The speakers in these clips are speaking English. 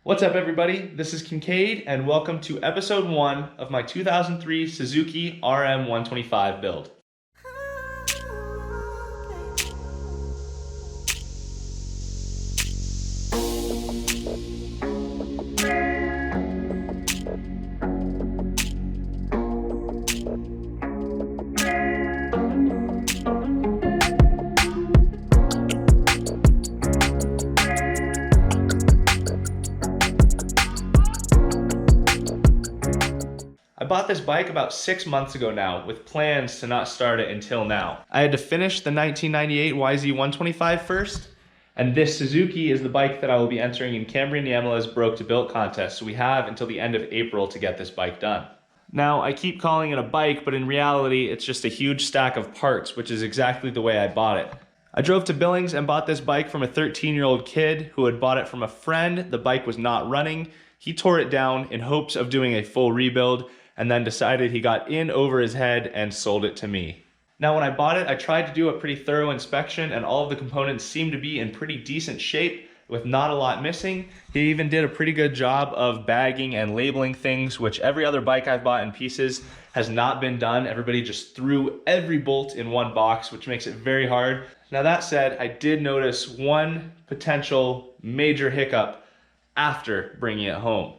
What's up everybody, this is Kincade and welcome to episode 1 of my 2003 Suzuki RM125 build. I bought this bike about 6 months ago now, with plans to not start it until now. I had to finish the 1998 YZ125 first, and this Suzuki is the bike that I will be entering in Cambrian Yamala's Broke to Built contest, so we have until the end of April to get this bike done. Now, I keep calling it a bike, but in reality, it's just a huge stack of parts, which is exactly the way I bought it. I drove to Billings and bought this bike from a 13-year-old kid who had bought it from a friend. The bike was not running. He tore it down in hopes of doing a full rebuild, and then decided he got in over his head and sold it to me. Now when I bought it, I tried to do a pretty thorough inspection and all of the components seemed to be in pretty decent shape with not a lot missing. He even did a pretty good job of bagging and labeling things, which every other bike I've bought in pieces has not been done. Everybody just threw every bolt in one box, which makes it very hard. Now that said, I did notice one potential major hiccup after bringing it home,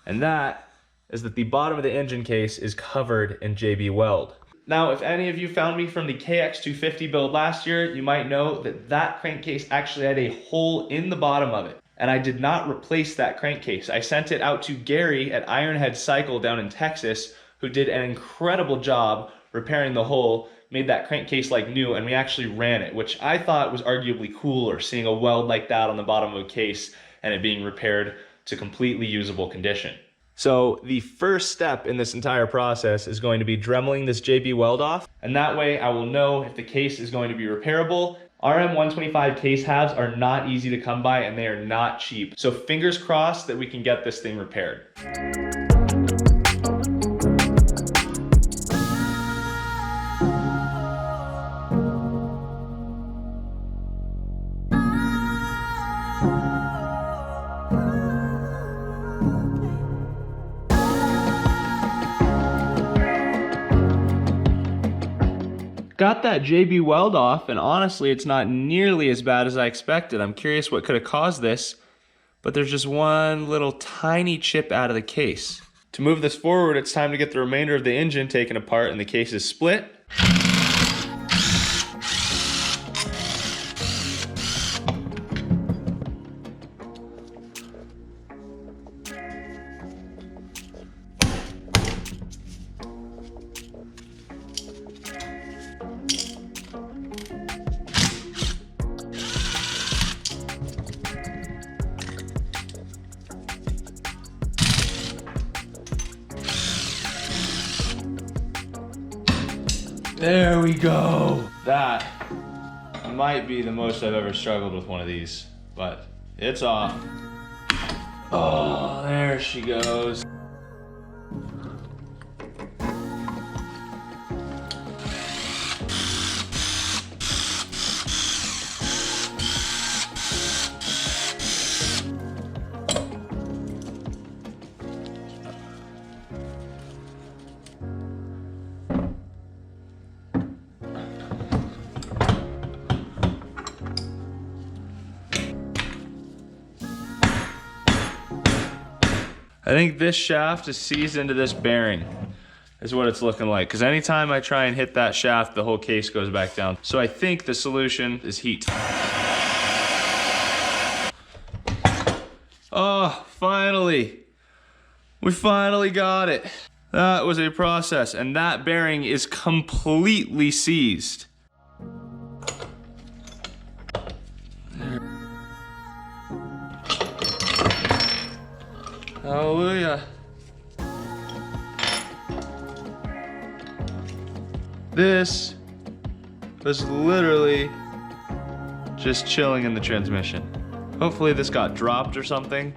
and that is that the bottom of the engine case is covered in JB Weld. Now, if any of you found me from the KX250 build last year, you might know that that crankcase actually had a hole in the bottom of it. And I did not replace that crankcase. I sent it out to Gary at Ironhead Cycle down in Texas, who did an incredible job repairing the hole, made that crankcase like new, and we actually ran it, which I thought was arguably cooler, seeing a weld like that on the bottom of a case and it being repaired to completely usable condition. So the first step in this entire process is going to be dremeling this JB Weld off, and that way I will know if the case is going to be repairable. RM125 case halves are not easy to come by and they are not cheap. So fingers crossed that we can get this thing repaired. Got that JB Weld off, and honestly, it's not nearly as bad as I expected. I'm curious what could have caused this, but there's just one little tiny chip out of the case. To move this forward, it's time to get the remainder of the engine taken apart and the case is split. There we go. That might be the most I've ever struggled with one of these, but it's off. Oh, there she goes. I think this shaft is seized into this bearing, is what it's looking like. Because anytime I try and hit that shaft, the whole case goes back down. So I think the solution is heat. Oh, finally. We finally got it. That was a process, and that bearing is completely seized. Hallelujah. This was literally just chilling in the transmission. Hopefully this got dropped or something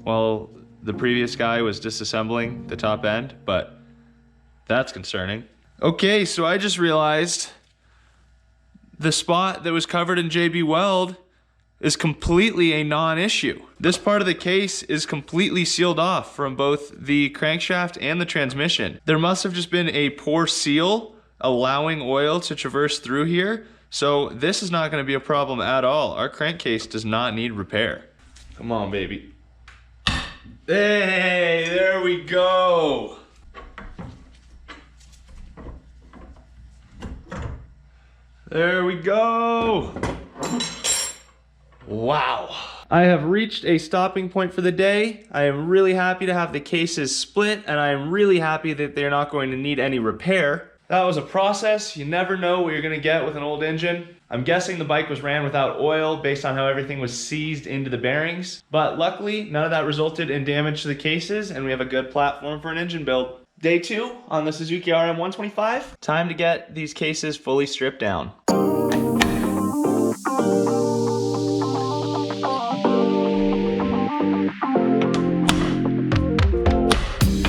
while the previous guy was disassembling the top end, but that's concerning. Okay, so I just realized the spot that was covered in JB Weld is completely a non-issue. This part of the case is completely sealed off from both the crankshaft and the transmission. There must have just been a poor seal allowing oil to traverse through here. So this is not gonna be a problem at all. Our crankcase does not need repair. Come on, baby. Hey, there we go. There we go. Wow. I have reached a stopping point for the day. I am really happy to have the cases split, and I am really happy that they're not going to need any repair. That was a process. You never know what you're gonna get with an old engine. I'm guessing the bike was ran without oil based on how everything was seized into the bearings, but luckily none of that resulted in damage to the cases, and we have a good platform for an engine build. Day 2 on the Suzuki RM125. Time to get these cases fully stripped down.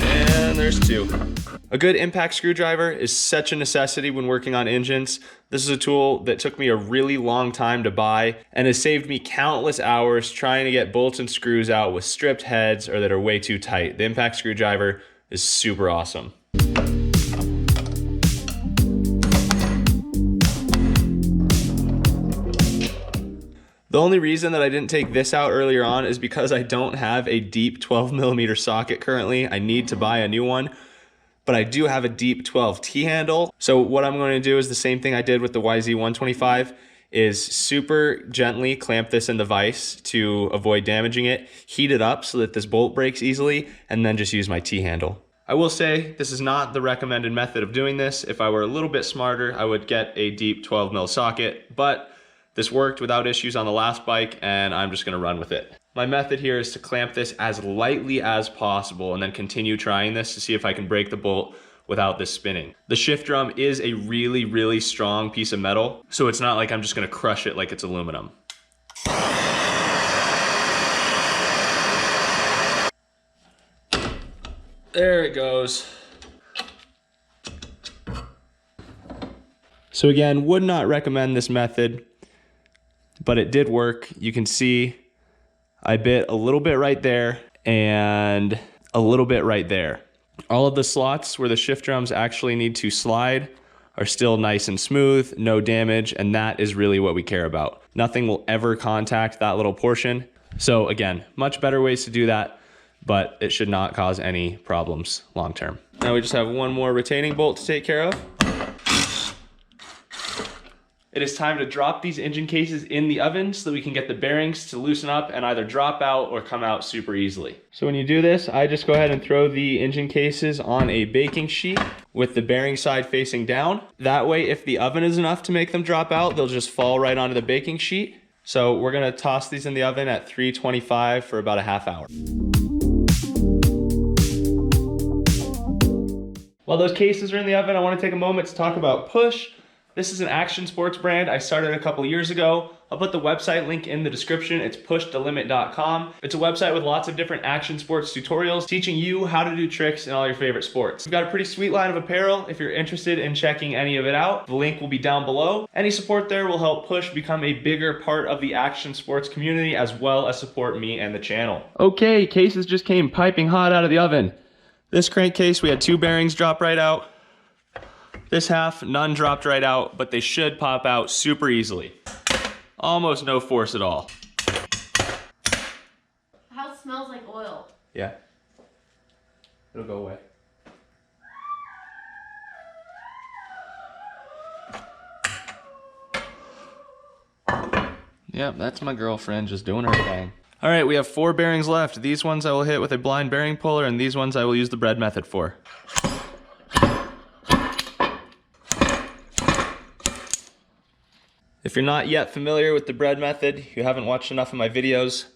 And there's 2. A good impact screwdriver is such a necessity when working on engines. This is a tool that took me a really long time to buy and has saved me countless hours trying to get bolts and screws out with stripped heads or that are way too tight. The impact screwdriver is super awesome. The only reason that I didn't take this out earlier on is because I don't have a deep 12mm socket currently. I need to buy a new one. But I do have a deep 12 T-handle. So what I'm going to do is the same thing I did with the YZ125, is super gently clamp this in the vise to avoid damaging it, heat it up so that this bolt breaks easily, and then just use my T-handle. I will say this is not the recommended method of doing this. If I were a little bit smarter, I would get a deep 12mm socket, but this worked without issues on the last bike, and I'm just gonna run with it. My method here is to clamp this as lightly as possible and then continue trying this to see if I can break the bolt without this spinning. The shift drum is a really, really strong piece of metal, so it's not like I'm just gonna crush it like it's aluminum. There it goes. So again, would not recommend this method, but it did work. You can see I bit a little bit right there and a little bit right there. All of the slots where the shift drums actually need to slide are still nice and smooth, no damage, and that is really what we care about. Nothing will ever contact that little portion. So again, much better ways to do that, but it should not cause any problems long term. Now we just have one more retaining bolt to take care of. It is time to drop these engine cases in the oven so that we can get the bearings to loosen up and either drop out or come out super easily. So when you do this, I just go ahead and throw the engine cases on a baking sheet with the bearing side facing down. That way, if the oven is enough to make them drop out, they'll just fall right onto the baking sheet. So we're gonna toss these in the oven at 325 for about a half hour. While those cases are in the oven, I wanna take a moment to talk about Push. This is an action sports brand I started a couple years ago. I'll put the website link in the description. It's pushthelimit.com. It's a website with lots of different action sports tutorials teaching you how to do tricks in all your favorite sports. We've got a pretty sweet line of apparel if you're interested in checking any of it out. The link will be down below. Any support there will help Push become a bigger part of the action sports community as well as support me and the channel. Okay, cases just came piping hot out of the oven. This crankcase, we had 2 bearings drop right out. This half, none dropped right out, but they should pop out super easily. Almost no force at all. How it smells like oil. Yeah. It'll go away. Yep, that's my girlfriend just doing her thing. All right, we have 4 bearings left. These ones I will hit with a blind bearing puller, and these ones I will use the bread method for. If you're not yet familiar with the bread method, you haven't watched enough of my videos,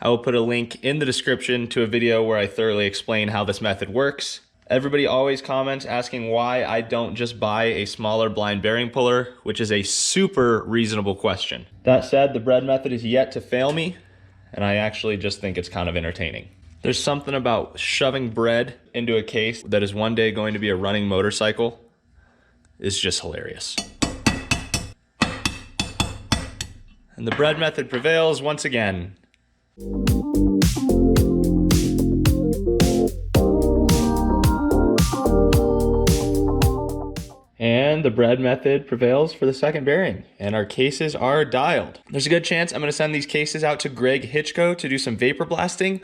I will put a link in the description to a video where I thoroughly explain how this method works. Everybody always comments asking why I don't just buy a smaller blind bearing puller, which is a super reasonable question. That said, the bread method is yet to fail me, and I actually just think it's kind of entertaining. There's something about shoving bread into a case that is one day going to be a running motorcycle is just hilarious. And the bread method prevails once again. And the bread method prevails for the second bearing. And our cases are dialed. There's a good chance I'm gonna send these cases out to Greg Hitchko to do some vapor blasting.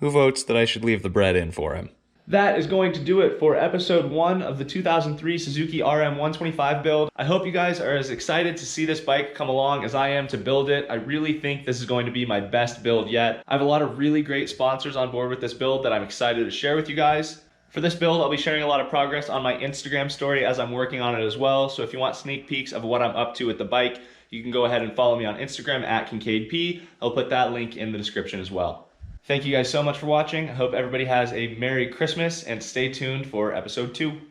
Who votes that I should leave the bread in for him? That is going to do it for episode 1 of the 2003 Suzuki RM125 build. I hope you guys are as excited to see this bike come along as I am to build it. I really think this is going to be my best build yet. I have a lot of really great sponsors on board with this build that I'm excited to share with you guys. For this build, I'll be sharing a lot of progress on my Instagram story as I'm working on it as well. So if you want sneak peeks of what I'm up to with the bike, you can go ahead and follow me on Instagram at KincadeP. I'll put that link in the description as well. Thank you guys so much for watching. I hope everybody has a Merry Christmas and stay tuned for episode 2.